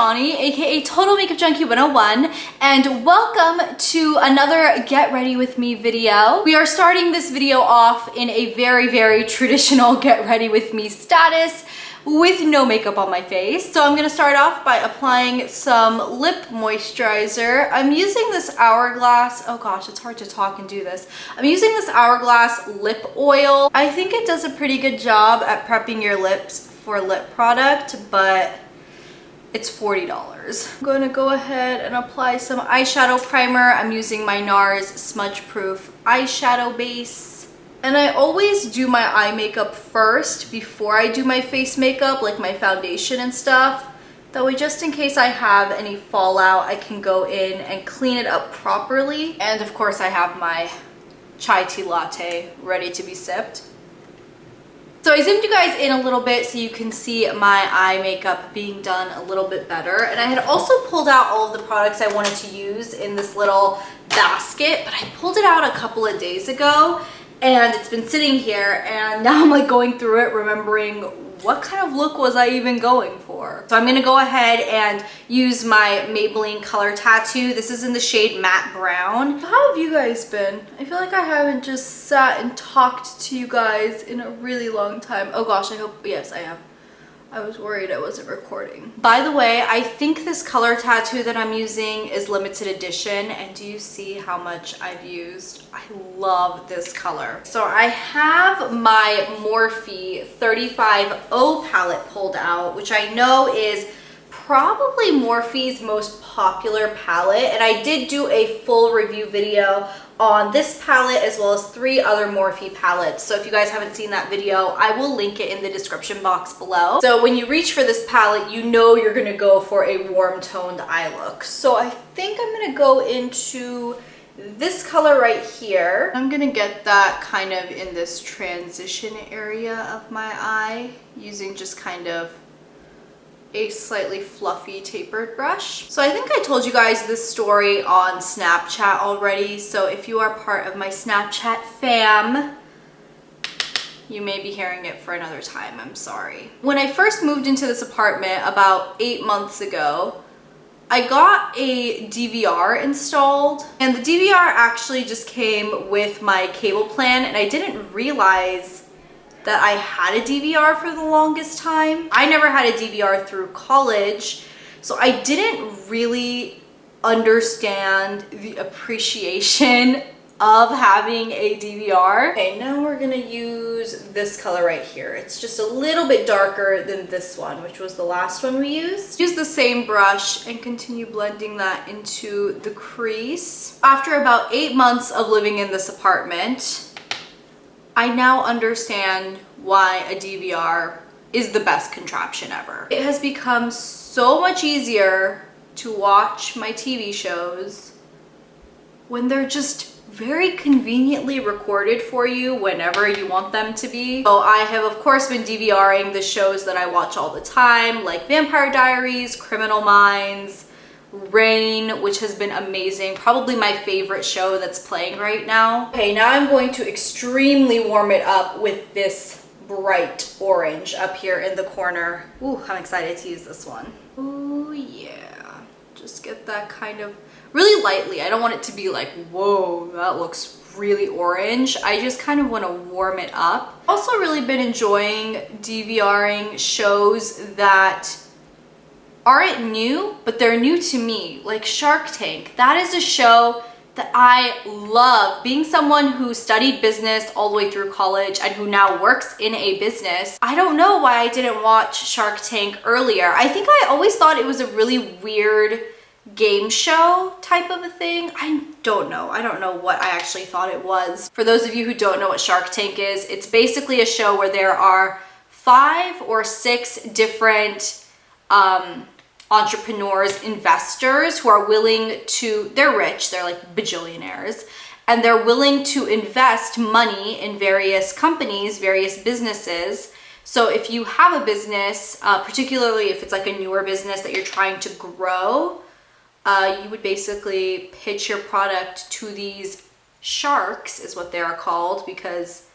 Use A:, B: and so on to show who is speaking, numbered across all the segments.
A: Shawnee, aka Total Makeup Junkie 101, and welcome to another Get Ready With Me video. We are starting this video off in a very traditional Get Ready With Me status with no makeup on my face. So I'm gonna start off by applying some lip moisturizer. I'm using this Hourglass, oh gosh, it's hard to talk and do this. I'm using this Hourglass lip oil. I think it does a pretty good job at prepping your lips for lip product, but it's $40. I'm going to go ahead and apply some eyeshadow primer. I'm using my Nars Smudge Proof eyeshadow base. And I always do my eye makeup first before I do my face makeup, like my foundation and stuff. That way, just in case I have any fallout, I can go in and clean it up properly. And of course, I have my chai tea latte ready to be sipped. So I zoomed you guys in a little bit so you can see my eye makeup being done a little bit better. And I had also pulled out all of the products I wanted to use in this little basket, but I pulled it out a couple of days ago and it's been sitting here, and now I'm like going through it, remembering what kind of look was I even going for. So I'm gonna go ahead and use my Maybelline Color Tattoo. This is in the shade Matte Brown. How have you guys been? I feel like I haven't just sat and talked to you guys in a really long time. Oh gosh, I hope, yes, I have. I was worried I wasn't recording. By the way, I think this color tattoo that I'm using is limited edition, and do you see how much I've used? I love this color. So I have my Morphe 35O palette pulled out, which I know is probably Morphe's most popular palette, and I did do a full review video on this palette as well as 3 other Morphe palettes. So if you guys haven't seen that video, I will link it in the description box below. So when you reach for this palette, you know you're gonna go for a warm toned eye look. So I think I'm gonna go into this color right here. I'm gonna get that kind of in this transition area of my eye using just kind of a slightly fluffy tapered brush. So I think I told you guys this story on Snapchat already. So if you are part of my Snapchat fam, you may be hearing it for another time. I'm sorry. When I first moved into this apartment about 8 months ago, I got a DVR installed, and the DVR actually just came with my cable plan, and I didn't realize that I had a DVR for the longest time. I never had a DVR through college, so I didn't really understand the appreciation of having a DVR. Okay, now we're gonna use this color right here. It's just a little bit darker than this one, which was the last one we used. Use the same brush and continue blending that into the crease. After about 8 months of living in this apartment, I now understand why a DVR is the best contraption ever. It has become so much easier to watch my TV shows when they're just very conveniently recorded for you whenever you want them to be. So I have of course been DVRing the shows that I watch all the time, like Vampire Diaries, Criminal Minds, Rain, which has been amazing. Probably my favorite show that's playing right now. Okay, now I'm going to extremely warm it up with this bright orange up here in the corner. Ooh, I'm excited to use this one. Ooh, yeah. Just get that kind of really lightly. I don't want it to be like, whoa, that looks really orange. I just kind of want to warm it up. Also really been enjoying DVRing shows that aren't new, but they're new to me, like Shark Tank. That is a show that I love. Being someone who studied business all the way through college and who now works in a business, I don't know why I didn't watch Shark Tank earlier. I think I always thought it was a really weird game show type of a thing. I don't know. I don't know what I actually thought it was. For those of you who don't know what Shark Tank is, it's basically a show where there are 5 or 6 different entrepreneurs, investors who are willing to, they're rich, they're like bajillionaires, and they're willing to invest money in various companies, various businesses. So if you have a business, particularly if it's like a newer business that you're trying to grow, you would basically pitch your product to these sharks, is what they are called, because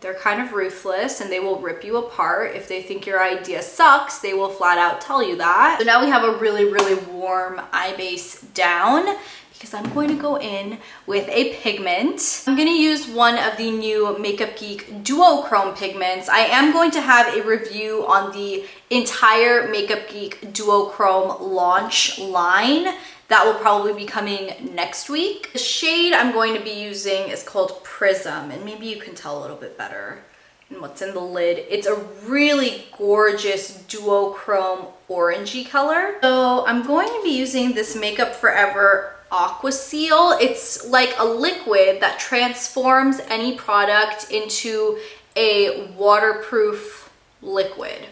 A: They're kind of ruthless and they will rip you apart. If they think your idea sucks, they will flat out tell you that. So now we have a really, really warm eye base down because I'm going to go in with a pigment. I'm going to use one of the new Makeup Geek duochrome pigments. I am going to have a review on the entire Makeup Geek duochrome launch line. That will probably be coming next week. The shade I'm going to be using is called Prism, and maybe you can tell a little bit better in what's in the lid. It's a really gorgeous duochrome orangey color. So I'm going to be using this Makeup Forever Aqua Seal. It's like a liquid that transforms any product into a waterproof liquid.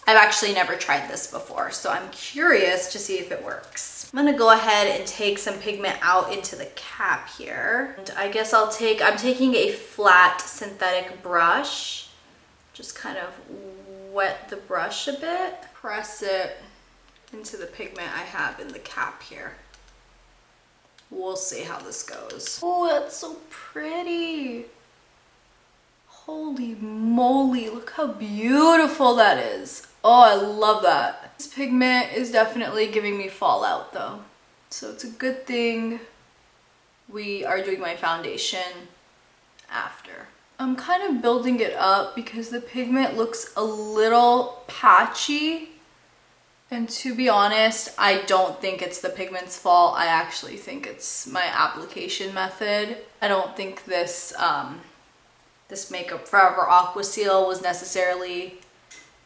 A: I've actually never tried this before, so I'm curious to see if it works. I'm gonna go ahead and take some pigment out into the cap here. And I guess I'm taking a flat synthetic brush. Just kind of wet the brush a bit. Press it into the pigment I have in the cap here. We'll see how this goes. Oh, that's so pretty. Holy moly, look how beautiful that is. Oh, I love that. This pigment is definitely giving me fallout though. So it's a good thing we are doing my foundation after. I'm kind of building it up because the pigment looks a little patchy. And to be honest, I don't think it's the pigment's fault. I actually think it's my application method. I don't think this this Makeup Forever Aqua Seal was necessarily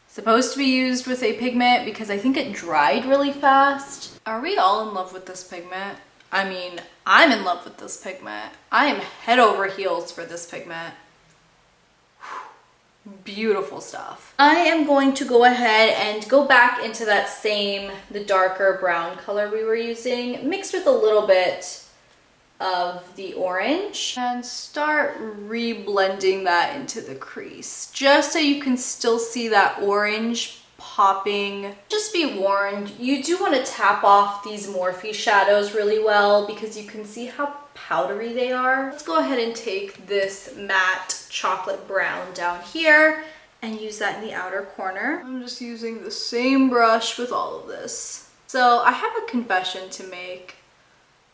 A: supposed to be used with a pigment because I think it dried really fast. Are we all in love with this pigment? I mean, I'm in love with this pigment. I am head over heels for this pigment. Beautiful stuff. I am going to go ahead and go back into that same, the darker brown color we were using, mixed with a little bit of the orange, and start re-blending that into the crease, just so you can still see that orange popping. Just be warned, you do want to tap off these Morphe shadows really well because you can see how powdery they are. Let's go ahead and take this matte chocolate brown down here and use that in the outer corner. I'm just using the same brush with all of this. So I have a confession to make.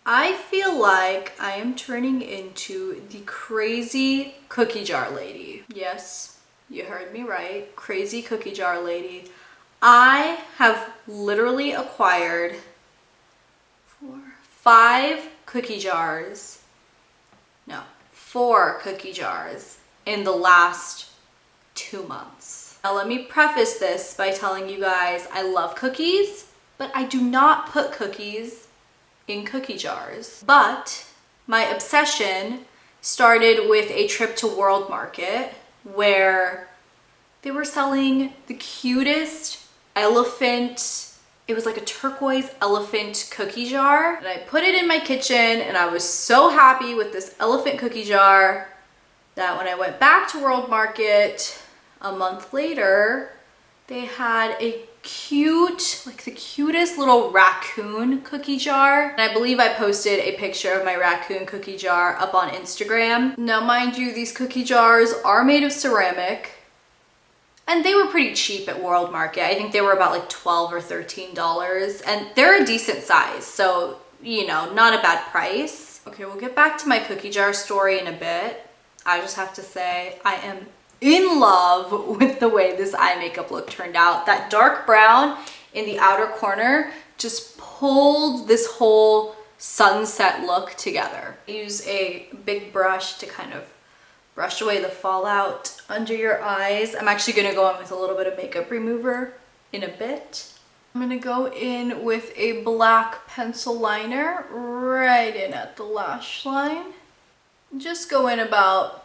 A: I feel like I am turning into the crazy cookie jar lady. Yes, you heard me right. Crazy cookie jar lady. I have literally acquired 4 cookie jars in the last 2 months. Now let me preface this by telling you guys I love cookies, but I do not put cookies in cookie jars. But my obsession started with a trip to World Market where they were selling the cutest elephant. It was like a turquoise elephant cookie jar. And I put it in my kitchen and I was so happy with this elephant cookie jar that when I went back to World Market a month later, they had a cute, like the cutest little raccoon cookie jar. And I believe I posted a picture of my raccoon cookie jar up on Instagram. Now, mind you, these cookie jars are made of ceramic and they were pretty cheap at World Market. I think they were about like $12 or $13 and they're a decent size. So, you know, not a bad price. Okay, we'll get back to my cookie jar story in a bit. I just have to say, I am in love with the way this eye makeup look turned out. That dark brown in the outer corner just pulled this whole sunset look together. Use a big brush to kind of brush away the fallout under your eyes. I'm actually gonna go in with a little bit of makeup remover in a bit. I'm gonna go in with a black pencil liner right in at the lash line. Just go in about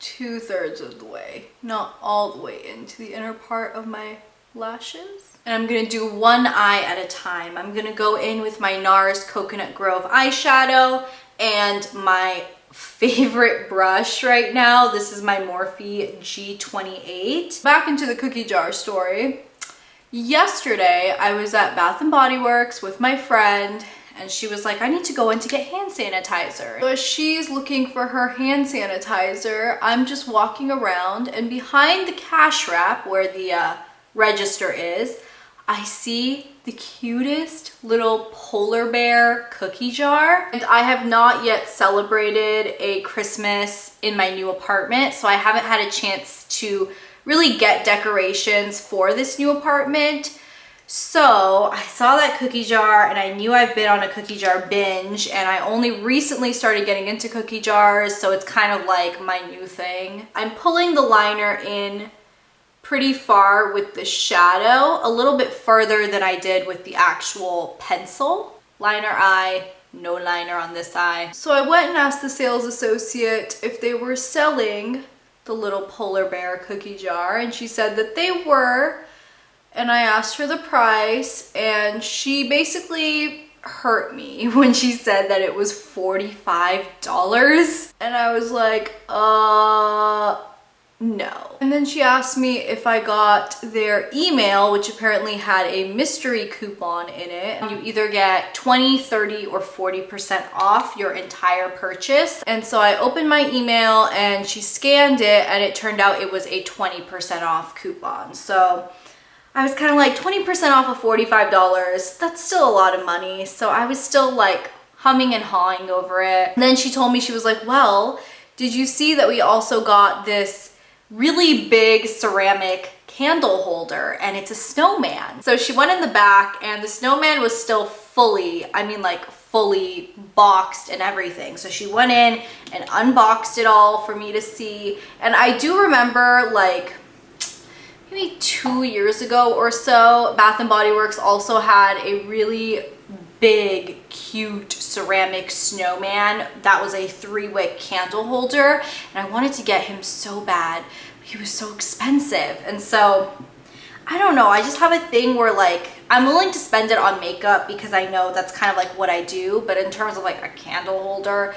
A: 2/3 of the way, not all the way into the inner part of my lashes. And I'm gonna do one eye at a time. I'm gonna go in with my Nars Coconut Grove eyeshadow and my favorite brush right now. This is my Morphe G28. Back into the cookie jar story. Yesterday, I was at Bath & Body Works with my friend and she was like, I need to go in to get hand sanitizer. So as she's looking for her hand sanitizer, I'm just walking around, and behind the cash wrap where the register is, I see the cutest little polar bear cookie jar. And I have not yet celebrated a Christmas in my new apartment, so I haven't had a chance to really get decorations for this new apartment. So I saw that cookie jar, and I knew I've been on a cookie jar binge, and I only recently started getting into cookie jars, so it's kind of like my new thing. I'm pulling the liner in pretty far with the shadow, a little bit further than I did with the actual pencil. Liner eye, no liner on this eye. So I went and asked the sales associate if they were selling the little polar bear cookie jar, and she said that they were. And I asked her the price, and she basically hurt me when she said that it was $45. And I was like, no. And then she asked me if I got their email, which apparently had a mystery coupon in it. You either get 20, 30, or 40% off your entire purchase. And so I opened my email, and she scanned it, and it turned out it was a 20% off coupon. So I was kind of like, 20% off of $45, that's still a lot of money. So I was still like humming and hawing over it. And then she told me, she was like, well, did you see that we also got this really big ceramic candle holder, and it's a snowman. So she went in the back, and the snowman was still fully, I mean like fully boxed and everything. So she went in and unboxed it all for me to see. And I do remember like maybe 2 years ago or so, Bath & Body Works also had a really big, cute ceramic snowman that was a 3-wick candle holder, and I wanted to get him so bad, but he was so expensive. And so I don't know, I just have a thing where like I'm willing to spend it on makeup because I know that's kind of like what I do, but in terms of like a candle holder,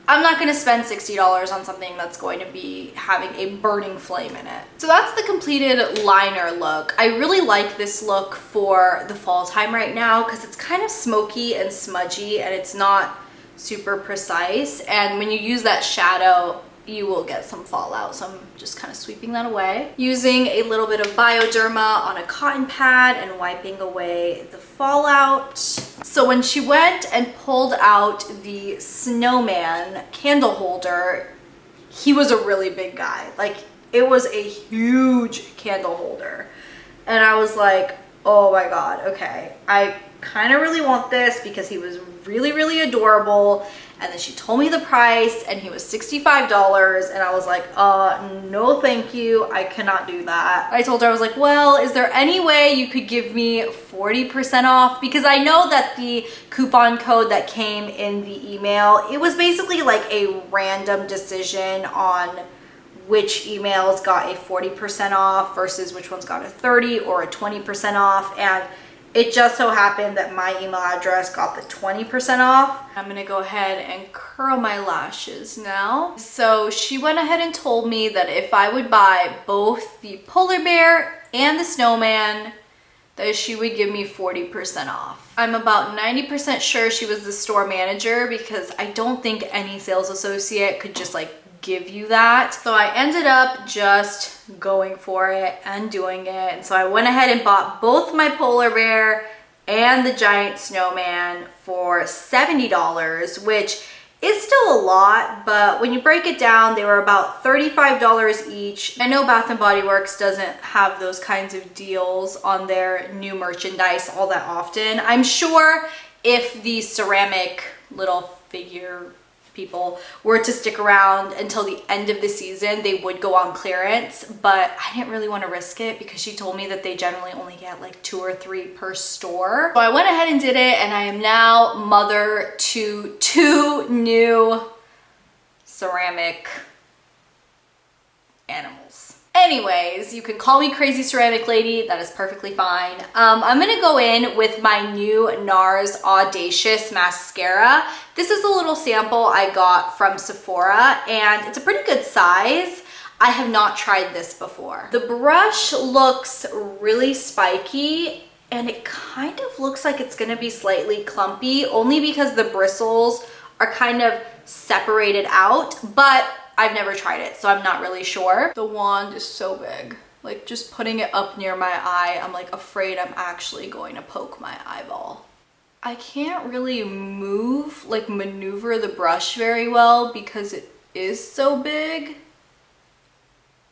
A: I'm not going to spend $60 on something that's going to be having a burning flame in it. So that's the completed liner look. I really like this look for the fall time right now because it's kind of smoky and smudgy, and it's not super precise. And when you use that shadow, you will get some fallout. So I'm just kind of sweeping that away. Using a little bit of Bioderma on a cotton pad and wiping away the fallout. So when she went and pulled out the snowman candle holder, he was a really big guy. Like, it was a huge candle holder. And I was like, oh my God, okay. I kind of really want this because he was really, really adorable. And then she told me the price, and he was $65, and I was like, no thank you, I cannot do that. I told her, I was like, well, is there any way you could give me 40% off? Because I know that the coupon code that came in the email, it was basically like a random decision on which emails got a 40% off versus which ones got a 30 or a 20% off. And it just so happened that my email address got the 20% off. I'm gonna go ahead and curl my lashes now. So she went ahead and told me that if I would buy both the polar bear and the snowman, that she would give me 40% off. I'm about 90% sure she was the store manager because I don't think any sales associate could just like give you that. So I ended up just going for it and doing it. And so I went ahead and bought both my polar bear and the giant snowman for $70, which is still a lot, but when you break it down, they were about $35 each. I know Bath & Body Works doesn't have those kinds of deals on their new merchandise all that often. I'm sure if the ceramic little figure people were to stick around until the end of the season, they would go on clearance, but I didn't really want to risk it because she told me that they generally only get like 2 or 3 per store. So I went ahead and did it, and I am now mother to 2 new ceramic animals. Anyways, you can call me crazy ceramic lady, that is perfectly fine. I'm gonna go in with my new Nars Audacious mascara. This is a little sample I got from Sephora, and it's a pretty good size. I have not tried this before. The brush looks really spiky, and it kind of looks like it's gonna be slightly clumpy, only because the bristles are kind of separated out, but I've never tried it, so I'm not really sure. The wand is so big. Like, just putting it up near my eye, I'm like afraid I'm actually going to poke my eyeball. I can't really maneuver the brush very well because it is so big.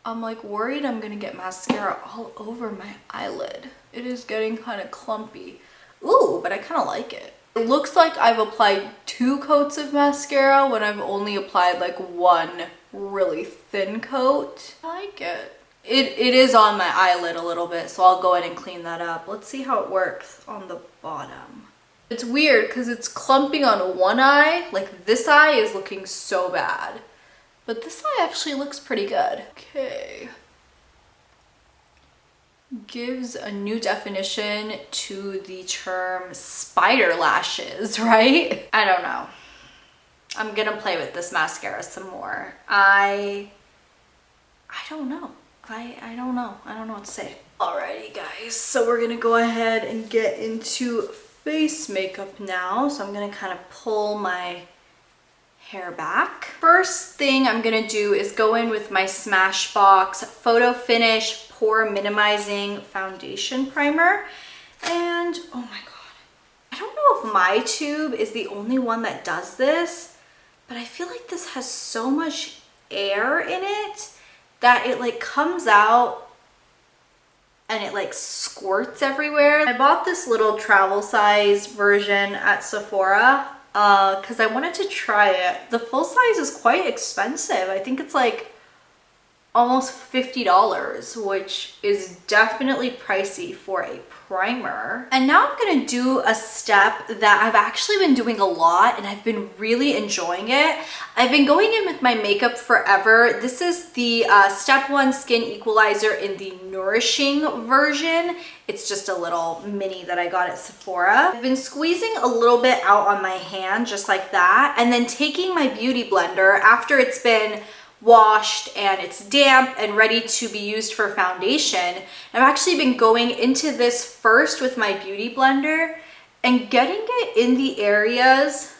A: I'm like worried I'm gonna get mascara all over my eyelid. It is getting kind of clumpy. Ooh, but I kind of like it. It looks like I've applied 2 coats of mascara when I've only applied like 1 really thin coat. I like it. It is on my eyelid a little bit, so I'll go in and clean that up. Let's see how it works on the bottom. It's weird because it's clumping on one eye. Like, this eye is looking so bad, but this eye actually looks pretty good. Okay. Gives a new definition to the term spider lashes, right? I don't know. I'm gonna play with this mascara some more. I don't know. I don't know. I don't know what to say. Alrighty guys, so we're gonna go ahead and get into face makeup now. So I'm gonna kind of pull my hair back. First thing I'm gonna do is go in with my Smashbox Photo Finish Pore Minimizing Foundation Primer. And oh my god, I don't know if my tube is the only one that does this, but I feel like this has so much air in it that it like comes out and it like squirts everywhere. I bought this little travel size version at Sephora because I wanted to try it. The full size is quite expensive. I think it's like almost $50, which is definitely pricey for a primer. And now I'm gonna do a step that I've actually been doing a lot and I've been really enjoying it. I've been going in with my Makeup Forever. This is the Step 1 Skin Equalizer in the Nourishing version. It's just a little mini that I got at Sephora. I've been squeezing a little bit out on my hand, just like that, and then taking my beauty blender after it's been washed and it's damp and ready to be used for foundation. I've actually been going into this first with my beauty blender and getting it in the areas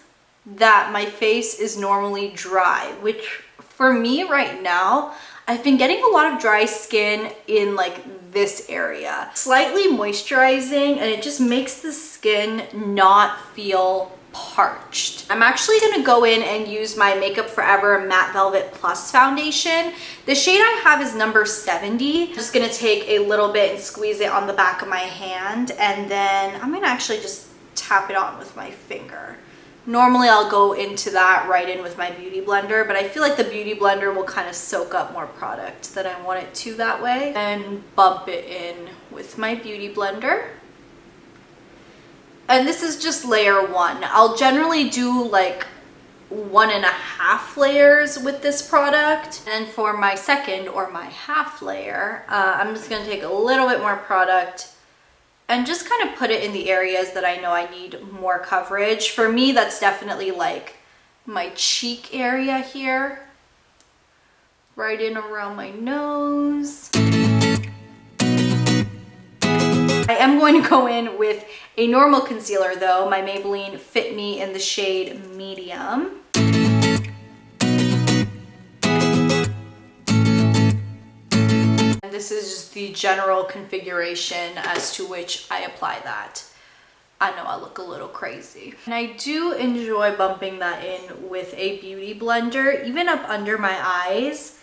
A: that my face is normally dry, which for me right now, I've been getting a lot of dry skin in like this area. Slightly moisturizing, and it just makes the skin not feel parched. I'm actually gonna go in and use my Makeup Forever Matte Velvet Plus foundation. The shade I have is number 70. I'm just gonna take a little bit and squeeze it on the back of my hand, and then I'm gonna actually just tap it on with my finger. Normally I'll go into that right in with my beauty blender, but I feel like the beauty blender will kind of soak up more product than I want it to that way. And bump it in with my beauty blender. And this is just layer 1. I'll generally do like 1.5 layers with this product. And for my second or my half layer, I'm just gonna take a little bit more product and just kind of put it in the areas that I know I need more coverage. For me, that's definitely like my cheek area here, right in around my nose. I am going to go in with a normal concealer though, my Maybelline Fit Me in the shade Medium. And this is just the general configuration as to which I apply that. I know I look a little crazy. And I do enjoy bumping that in with a beauty blender, even up under my eyes,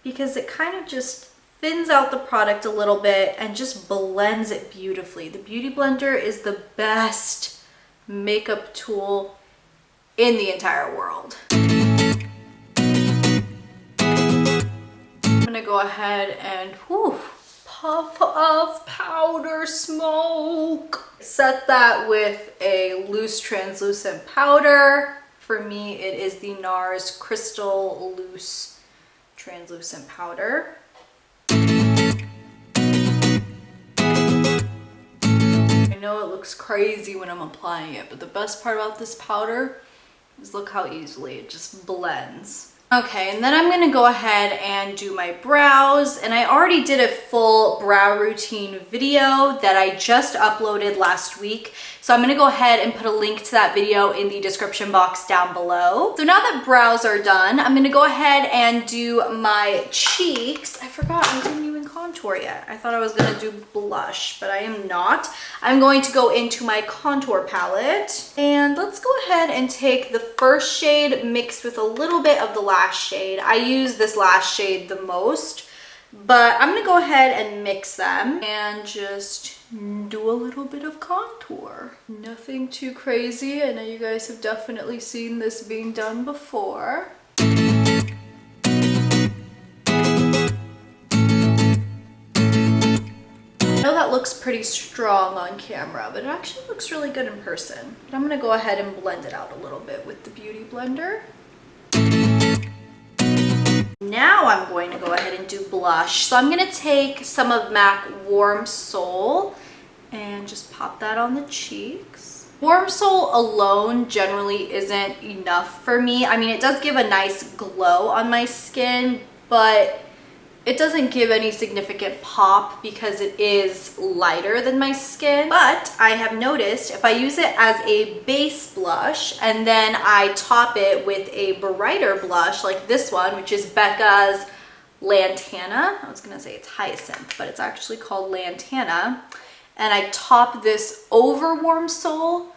A: because it kind of just thins out the product a little bit and just blends it beautifully. The beauty blender is the best makeup tool in the entire world. I'm gonna go ahead and puff of powder smoke. Set that with a loose translucent powder. For me, it is the Nars Crystal Loose Translucent Powder. I know it looks crazy when I'm applying it, but the best part about this powder is look how easily it just blends. Okay, and then I'm gonna go ahead and do my brows, and I already did a full brow routine video that I just uploaded last week. So I'm gonna go ahead and put a link to that video in the description box down below. So now that brows are done, I'm gonna go ahead and do my cheeks. I forgot I didn't even contour yet. I thought I was gonna do blush, but I am not. I'm going to go into my contour palette, and let's go ahead and take the first shade mixed with a little bit of the last shade. I use this last shade the most, but I'm gonna go ahead and mix them and just do a little bit of contour. Nothing too crazy. I know you guys have definitely seen this being done before. I know that looks pretty strong on camera, but it actually looks really good in person. But I'm gonna go ahead and blend it out a little bit with the Beauty Blender. Now I'm going to go ahead and do blush. So I'm going to take some of MAC Warm Soul and just pop that on the cheeks. Warm Soul alone generally isn't enough for me. I mean, it does give a nice glow on my skin, but it doesn't give any significant pop because it is lighter than my skin. But I have noticed if I use it as a base blush and then I top it with a brighter blush like this one, which is Becca's Lantana. I was gonna say it's Hyacinth, but it's actually called Lantana. And I top this over Warm Soul,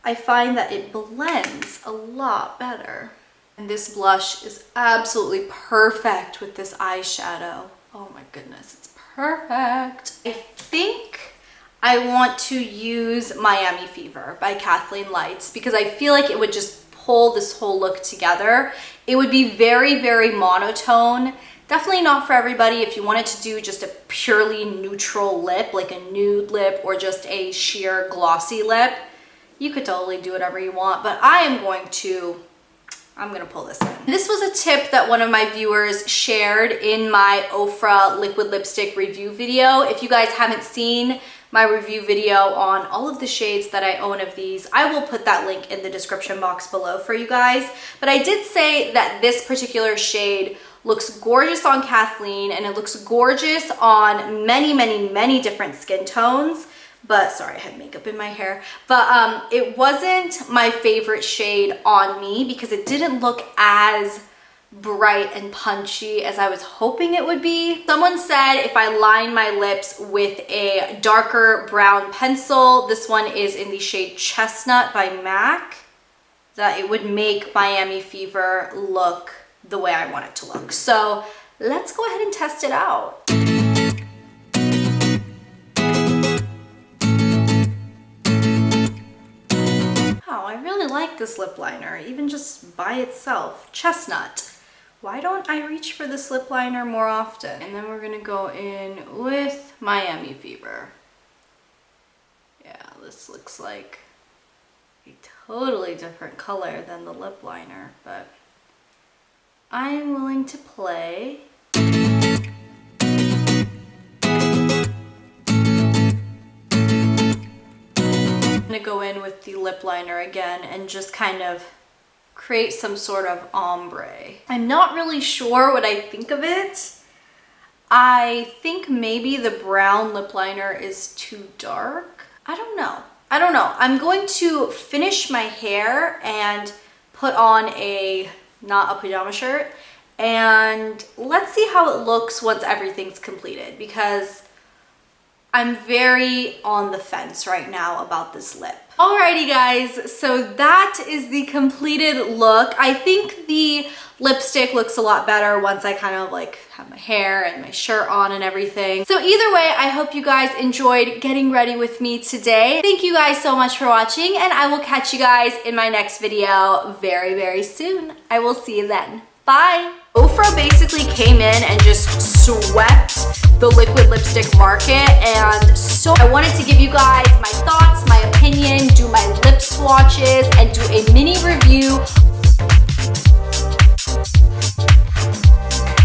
A: I find that it blends a lot better. And this blush is absolutely perfect with this eyeshadow. Oh my goodness, it's perfect. I think I want to use Miami Fever by Kathleen Lights because I feel like it would just pull this whole look together. It would be very, very monotone. Definitely not for everybody. If you wanted to do just a purely neutral lip, like a nude lip or just a sheer glossy lip, you could totally do whatever you want, but I'm gonna pull this in. This was a tip that one of my viewers shared in my OFRA liquid lipstick review video. If you guys haven't seen my review video on all of the shades that I own of these, I will put that link in the description box below for you guys. But I did say that this particular shade looks gorgeous on Kathleen and it looks gorgeous on many, many, many different skin tones. But sorry, I had makeup in my hair. But it wasn't my favorite shade on me because it didn't look as bright and punchy as I was hoping it would be. Someone said if I line my lips with a darker brown pencil, this one is in the shade Chestnut by MAC, that it would make Miami Fever look the way I want it to look. So let's go ahead and test it out. I really like this lip liner, even just by itself. Chestnut. Why don't I reach for this lip liner more often? And then we're gonna go in with Miami Fever. Yeah, this looks like a totally different color than the lip liner, but I'm willing to play. I'm gonna go in with the lip liner again and just kind of create some sort of ombre. I'm not really sure what I think of it. I think maybe the brown lip liner is too dark. I don't know. I'm going to finish my hair and put on not a pajama shirt, and let's see how it looks once everything's completed because I'm very on the fence right now about this lip. Alrighty guys, so that is the completed look. I think the lipstick looks a lot better once I kind of like have my hair and my shirt on and everything. So either way, I hope you guys enjoyed getting ready with me today. Thank you guys so much for watching, and I will catch you guys in my next video very, very soon. I will see you then. Bye! OFRA basically came in and just swept the liquid lipstick market, and so I wanted to give you guys my thoughts, my opinion, do my lip swatches, and do a mini review